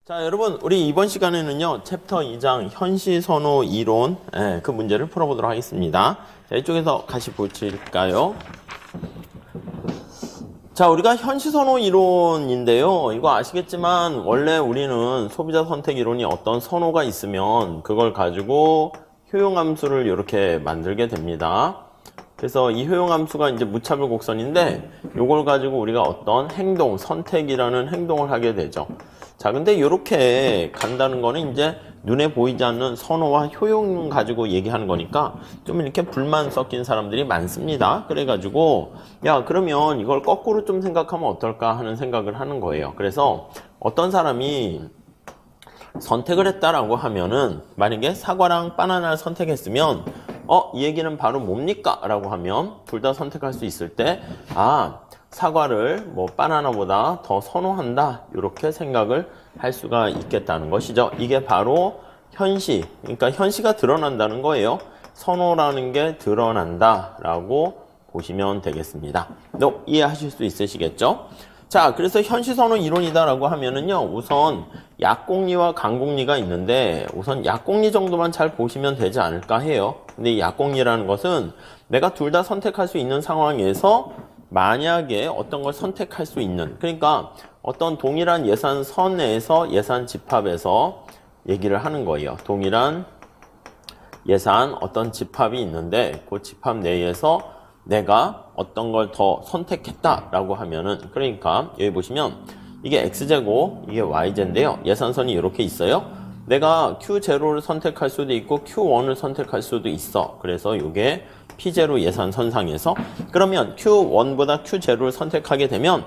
자, 여러분, 우리 이번 시간에는요, 챕터 2장 현시선호 이론, 그 문제를 풀어보도록 하겠습니다. 자, 이쪽에서 같이 보실까요? 자, 우리가 현시선호 이론인데요. 이거 아시겠지만, 원래 우리는 소비자 선택 이론이 어떤 선호가 있으면, 그걸 가지고 효용함수를 이렇게 만들게 됩니다. 그래서 이 효용함수가 이제 무차별 곡선인데, 요걸 가지고 우리가 어떤 행동, 선택이라는 행동을 하게 되죠. 자, 근데 이렇게 간다는 거는 이제 눈에 보이지 않는 선호와 효용 가지고 얘기하는 거니까 좀 이렇게 불만 섞인 사람들이 많습니다. 그래가지고, 야, 그러면 이걸 거꾸로 좀 생각하면 어떨까 하는 생각을 하는 거예요. 그래서 어떤 사람이 선택을 했다라고 하면은, 만약에 사과랑 바나나를 선택했으면, 이 얘기는 바로 뭡니까? 라고 하면, 둘 다 선택할 수 있을 때, 사과를 바나나보다 더 선호한다, 이렇게 생각을 할 수가 있겠다는 것이죠. 이게 바로 현시, 그러니까 현시가 드러난다는 거예요. 선호라는 게 드러난다라고 보시면 되겠습니다. 이해하실 수 있으시겠죠? 자, 그래서 현시선호 이론이다라고 하면은요, 우선 약공리와 강공리가 있는데, 우선 약공리 정도만 잘 보시면 되지 않을까 해요. 근데 이 약공리라는 것은 내가 둘 다 선택할 수 있는 상황에서 만약에 어떤 걸 선택할 수 있는, 그러니까 어떤 동일한 예산선 내에서 예산 집합에서 얘기를 하는 거예요. 동일한 예산 어떤 집합이 있는데 그 집합 내에서 내가 어떤 걸 더 선택했다라고 하면은, 그러니까 여기 보시면 이게 x제곱, 이게 y제인데요. 예산선이 이렇게 있어요. 내가 q0를 선택할 수도 있고 q1을 선택할 수도 있어. 그래서 이게 P0 예산선상에서, 그러면 Q1보다 Q0를 선택하게 되면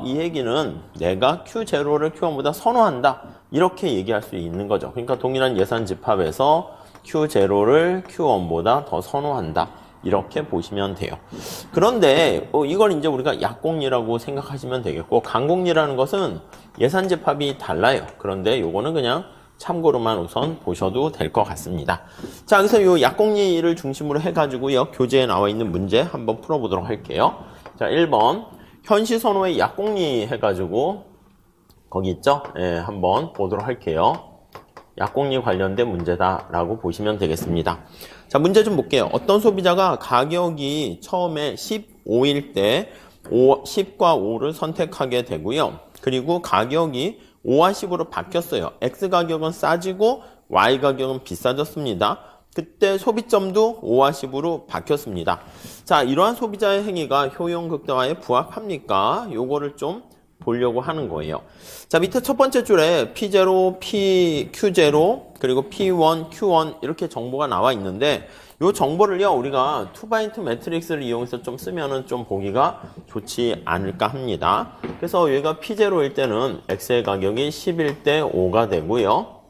이 얘기는 내가 Q0를 Q1보다 선호한다, 이렇게 얘기할 수 있는 거죠. 그러니까 동일한 예산 집합에서 Q0를 Q1보다 더 선호한다, 이렇게 보시면 돼요. 그런데 이걸 이제 우리가 약공리라고 생각하시면 되겠고, 강공리라는 것은 예산 집합이 달라요. 그런데 요거는 그냥 참고로만 우선 보셔도 될 것 같습니다. 자, 그래서 이 약공리를 중심으로 해가지고요, 교재에 나와 있는 문제 한번 풀어보도록 할게요. 자, 1번 현시선호의 약공리 해가지고 거기 있죠? 한번 보도록 할게요. 약공리 관련된 문제다라고 보시면 되겠습니다. 자, 문제 좀 볼게요. 어떤 소비자가 가격이 처음에 15일 때 10과 5를 선택하게 되고요. 그리고 가격이 5와 10으로 바뀌었어요. X 가격은 싸지고 Y 가격은 비싸졌습니다. 그때 소비점도 5와 10으로 바뀌었습니다. 자, 이러한 소비자의 행위가 효용 극대화에 부합합니까? 요거를 좀 보려고 하는 거예요. 자, 밑에 첫 번째 줄에 P0, Q0, 그리고 P1, Q1 이렇게 정보가 나와 있는데, 이 정보를요, 우리가 2x2 매트릭스를 이용해서 좀 쓰면은 좀 보기가 좋지 않을까 합니다. 그래서 여기가 P0일 때는 X의 가격이 10일 때 5가 되고요.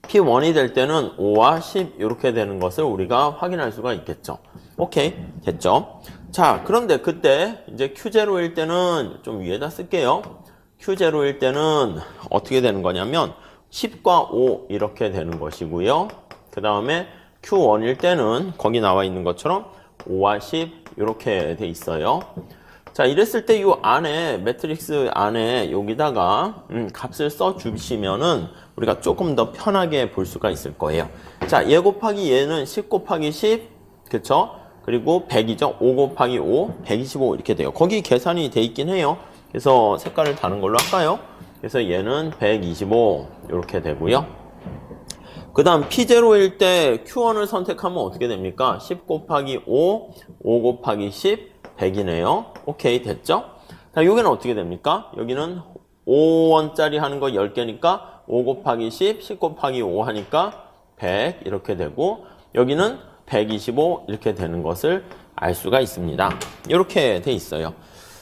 P1이 될 때는 5와 10 이렇게 되는 것을 우리가 확인할 수가 있겠죠. 오케이, 됐죠? 자, 그런데 그때 이제 Q0일 때는 좀 위에다 쓸게요. Q0일 때는 어떻게 되는 거냐면 10과 5 이렇게 되는 것이고요. 그 다음에 Q1일 때는 거기 나와 있는 것처럼 5와 10 이렇게 돼 있어요. 자, 이랬을 때 이 안에 매트릭스 안에 여기다가 값을 써 주시면은 우리가 조금 더 편하게 볼 수가 있을 거예요. 자, 얘 곱하기 얘는 10 곱하기 10, 그쵸? 그리고 100이죠. 5 곱하기 5, 125 이렇게 돼요. 거기 계산이 돼 있긴 해요. 그래서 색깔을 다른 걸로 할까요? 그래서 얘는 125 이렇게 되고요. 그 다음 P0일 때 Q1을 선택하면 어떻게 됩니까? 10 곱하기 5, 5 곱하기 10, 100이네요. 오케이, 됐죠? 자, 여기는 어떻게 됩니까? 여기는 5원짜리 하는 거 10개니까 5 곱하기 10, 10 곱하기 5 하니까 100 이렇게 되고, 여기는 125 이렇게 되는 것을 알 수가 있습니다. 이렇게 돼 있어요.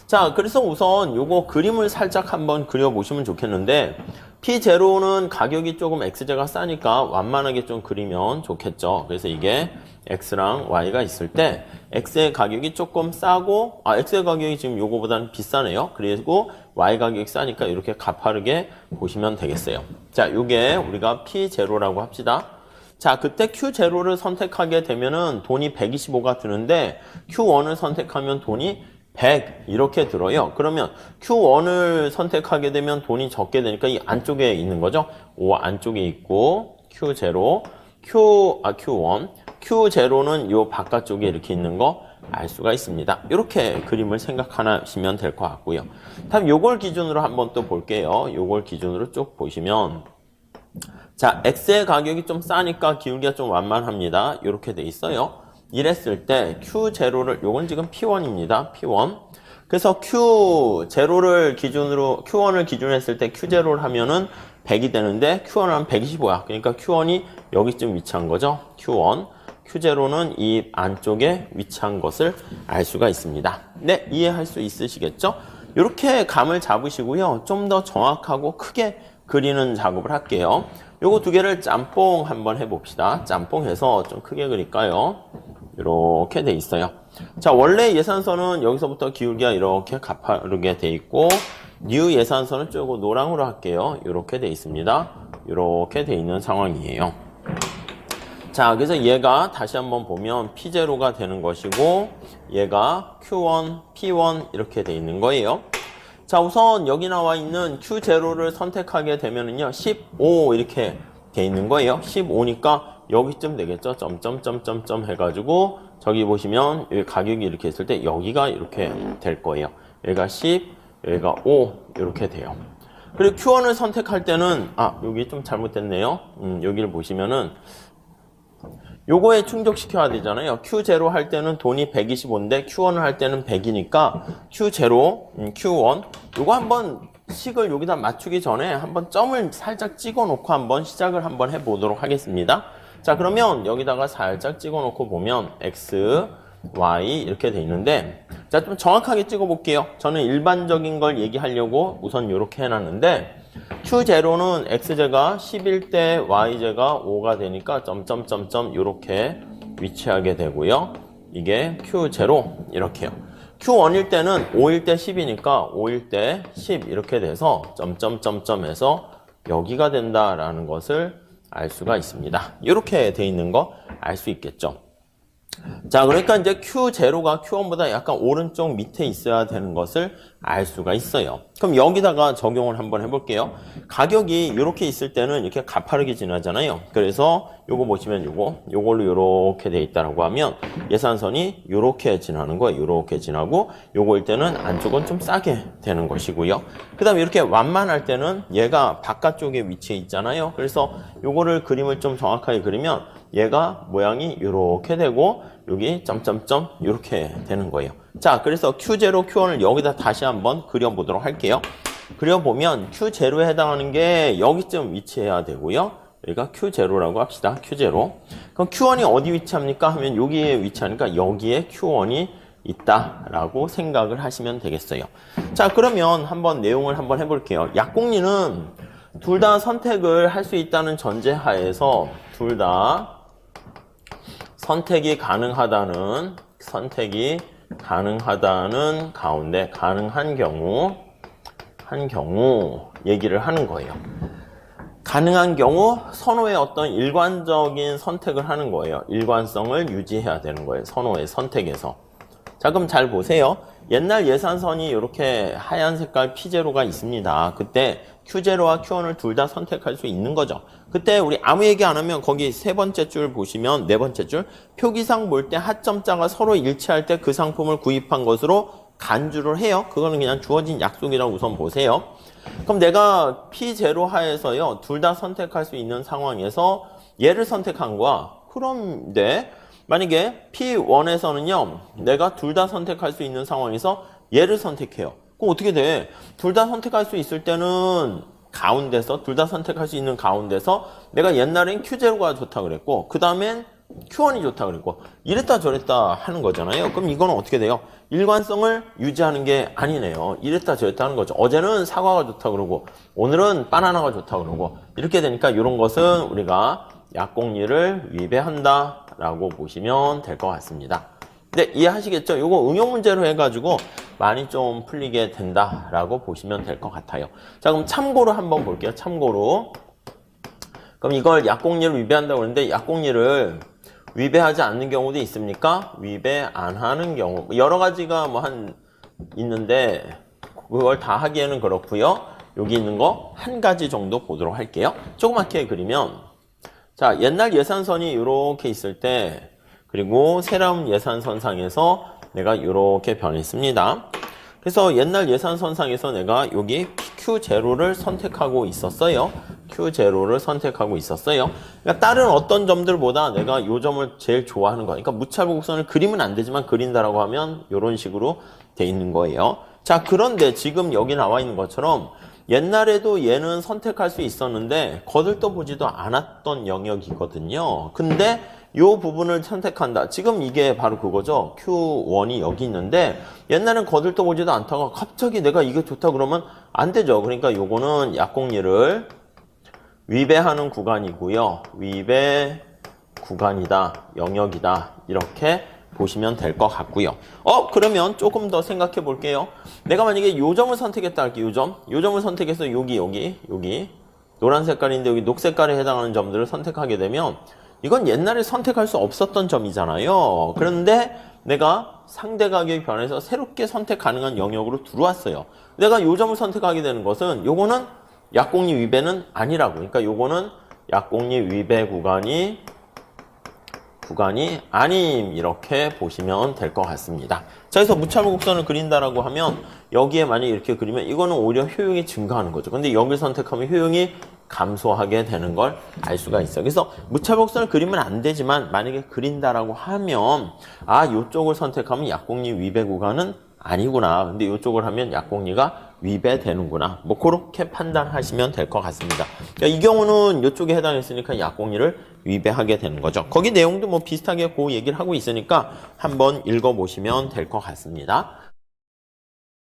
자, 그래서 우선 요거 그림을 살짝 한번 그려보시면 좋겠는데, P0는 가격이 조금 X제가 싸니까 완만하게 좀 그리면 좋겠죠. 그래서 이게 X랑 Y가 있을 때 X의 가격이 조금 싸고, X의 가격이 지금 요거보다는 비싸네요. 그리고 Y 가격이 싸니까 이렇게 가파르게 보시면 되겠어요. 자, 요게 우리가 P0라고 합시다. 자, 그때 Q0를 선택하게 되면은 돈이 125가 드는데 Q1을 선택하면 돈이 100 이렇게 들어요. 그러면 Q1을 선택하게 되면 돈이 적게 되니까 이 안쪽에 있는 거죠. 5 안쪽에 있고 Q0, Q1, Q0는 요 바깥쪽에 이렇게 있는 거 알 수가 있습니다. 이렇게 그림을 생각하시면 될 것 같고요. 다음 요걸 기준으로 한번 또 볼게요. 요걸 기준으로 쭉 보시면 자, X의 가격이 좀 싸니까 기울기가 좀 완만합니다. 이렇게 돼 있어요. 이랬을 때 Q0를 요건 지금 P1입니다. P1. 그래서 Q0를 기준으로 Q1을 기준으로 했을 때 Q0를 하면은 100이 되는데 Q1은 한 125야. 그러니까 Q1이 여기쯤 위치한 거죠. Q1. Q0는 이 안쪽에 위치한 것을 알 수가 있습니다. 네, 이해할 수 있으시겠죠? 이렇게 감을 잡으시고요. 좀 더 정확하고 크게 그리는 작업을 할게요. 요거 두 개를 짬뽕 한번 해봅시다. 짬뽕해서 좀 크게 그릴까요? 이렇게 돼 있어요. 자, 원래 예산서는 여기서부터 기울기가 이렇게 가파르게 돼 있고 뉴 예산서는 조금 노랑으로 할게요. 이렇게 돼 있습니다. 이렇게 돼 있는 상황이에요. 자, 그래서 얘가 다시 한번 보면 P0가 되는 것이고 얘가 Q1, P1 이렇게 돼 있는 거예요. 자, 우선 여기 나와 있는 Q0를 선택하게 되면은요 15 이렇게 돼 있는 거예요. 15니까 여기쯤 되겠죠. 점점점점점 해가지고 저기 보시면 여기 가격이 이렇게 있을 때 여기가 이렇게 될 거예요. 여기가 10, 여기가 5 이렇게 돼요. 그리고 Q1을 선택할 때는 여기 좀 잘못됐네요. 여기를 보시면은 요거에 충족시켜야 되잖아요. Q0 할 때는 돈이 125인데 Q1을 할 때는 100이니까 Q0, Q1 요거 한번 식을 여기다 맞추기 전에 한번 점을 살짝 찍어 놓고 한번 시작을 한번 해보도록 하겠습니다. 자, 그러면 여기다가 살짝 찍어 놓고 보면 X, Y 이렇게 돼 있는데 자, 좀 정확하게 찍어 볼게요. 저는 일반적인 걸 얘기하려고 우선 이렇게 해놨는데 Q0는 X제가 11대 Y제가 5가 되니까 점점점점 이렇게 위치하게 되고요. 이게 Q0 이렇게요. Q1일 때는 5일 때 10이니까 5일 때 10 이렇게 돼서 점점점점해서 여기가 된다라는 것을 알 수가 있습니다. 이렇게 돼 있는 거 알 수 있겠죠. 자, 그러니까 이제 Q0가 Q1보다 약간 오른쪽 밑에 있어야 되는 것을 알 수가 있어요. 그럼 여기다가 적용을 한번 해볼게요. 가격이 이렇게 있을 때는 이렇게 가파르게 지나잖아요. 그래서 요거 보시면 요걸로 요렇게 돼 있다라고 하면 예산선이 요렇게 지나는 거예요. 요렇게 지나고 요거일 때는 안쪽은 좀 싸게 되는 것이고요. 그 다음에 이렇게 완만할 때는 얘가 바깥쪽에 위치해 있잖아요. 그래서 요거를 그림을 좀 정확하게 그리면 얘가 모양이 이렇게 되고 여기 점점점 이렇게 되는 거예요. 자, 그래서 Q0, Q1을 여기다 다시 한번 그려보도록 할게요. 그려보면 Q0에 해당하는 게 여기쯤 위치해야 되고요. 여기가 Q0라고 합시다. Q0. 그럼 Q1이 어디 위치합니까? 하면 여기에 위치하니까 여기에 Q1이 있다라고 생각을 하시면 되겠어요. 자, 그러면 한번 내용을 한번 해볼게요. 약공리는 둘 다 선택을 할 수 있다는 전제하에서 둘 다 선택이 가능하다는 가운데 가능한 경우 얘기를 하는 거예요. 가능한 경우 선호의 어떤 일관적인 선택을 하는 거예요. 일관성을 유지해야 되는 거예요. 선호의 선택에서. 자, 그럼 잘 보세요. 옛날 예산선이 이렇게 하얀 색깔 P0가 있습니다. 그때 Q0와 Q1을 둘 다 선택할 수 있는 거죠. 그때 우리 아무 얘기 안 하면 거기 세 번째 줄 보시면 네 번째 줄 표기상 볼 때 하점자가 서로 일치할 때 그 상품을 구입한 것으로 간주를 해요. 그거는 그냥 주어진 약속이라고 우선 보세요. 그럼 내가 P0 하에서요 둘 다 선택할 수 있는 상황에서 얘를 선택한 거야. 그런데 만약에 P1에서는요 내가 둘 다 선택할 수 있는 상황에서 얘를 선택해요. 그럼 어떻게 돼? 둘 다 선택할 수 있을 때는 가운데서 둘 다 선택할 수 있는 가운데서 내가 옛날엔 Q0가 좋다 그랬고 그 다음엔 Q1이 좋다 그랬고 이랬다 저랬다 하는 거잖아요. 그럼 이거는 어떻게 돼요? 일관성을 유지하는 게 아니네요. 이랬다 저랬다 하는 거죠. 어제는 사과가 좋다 그러고 오늘은 바나나가 좋다 그러고 이렇게 되니까 이런 것은 우리가 약공리를 위배한다 라고 보시면 될 것 같습니다. 네, 이해하시겠죠? 이거 응용 문제로 해가지고 많이 좀 풀리게 된다라고 보시면 될 것 같아요. 자, 그럼 참고로 한번 볼게요. 참고로. 그럼 이걸 약공리를 위배한다고 그러는데 약공리를 위배하지 않는 경우도 있습니까? 위배 안 하는 경우. 여러 가지가 뭐 한 있는데 그걸 다 하기에는 그렇고요. 여기 있는 거 한 가지 정도 보도록 할게요. 조그맣게 그리면 자, 옛날 예산선이 이렇게 있을 때 그리고 새로운 예산선상에서 내가 이렇게 변했습니다. 그래서 옛날 예산선상에서 내가 여기 Q0를 선택하고 있었어요. Q0를 선택하고 있었어요. 그러니까 다른 어떤 점들보다 내가 이 점을 제일 좋아하는 거야. 그러니까 무차별 곡선을 그리면 안 되지만 그린다라고 하면 이런 식으로 돼 있는 거예요. 자, 그런데 지금 여기 나와 있는 것처럼 옛날에도 얘는 선택할 수 있었는데 거들떠 보지도 않았던 영역이거든요. 근데 이 부분을 선택한다. 지금 이게 바로 그거죠. Q1이 여기 있는데 옛날엔 거들떠 보지도 않다가 갑자기 내가 이게 좋다 그러면 안 되죠. 그러니까 요거는 약공리를 위배하는 구간이고요. 위배 구간이다. 영역이다. 이렇게 보시면 될 것 같고요. 그러면 조금 더 생각해 볼게요. 내가 만약에 요 점을 선택했다 할게요. 요 점을 선택해서 여기 노란 색깔인데 여기 녹 색깔에 해당하는 점들을 선택하게 되면 이건 옛날에 선택할 수 없었던 점이잖아요. 그런데 내가 상대 가격이 변해서 새롭게 선택 가능한 영역으로 들어왔어요. 내가 요 점을 선택하게 되는 것은 요거는 약공리 위배는 아니라고. 그러니까 요거는 약공리 위배 구간이 아님 이렇게 보시면 될 것 같습니다. 자, 그래서 무차별 곡선을 그린다라고 하면 여기에 만약에 이렇게 그리면 이거는 오히려 효용이 증가하는 거죠. 근데 여기를 선택하면 효용이 감소하게 되는 걸 알 수가 있어요. 그래서 무차별 곡선을 그리면 안 되지만 만약에 그린다라고 하면 이쪽을 선택하면 약공리 위배 구간은 아니구나. 근데 이쪽을 하면 약공리가 위배되는구나. 뭐 그렇게 판단하시면 될 것 같습니다. 그러니까 이 경우는 이쪽에 해당했으니까 약공리를 위배하게 되는 거죠. 거기 내용도 뭐 비슷하게 그 얘기를 하고 있으니까 한번 읽어보시면 될 것 같습니다.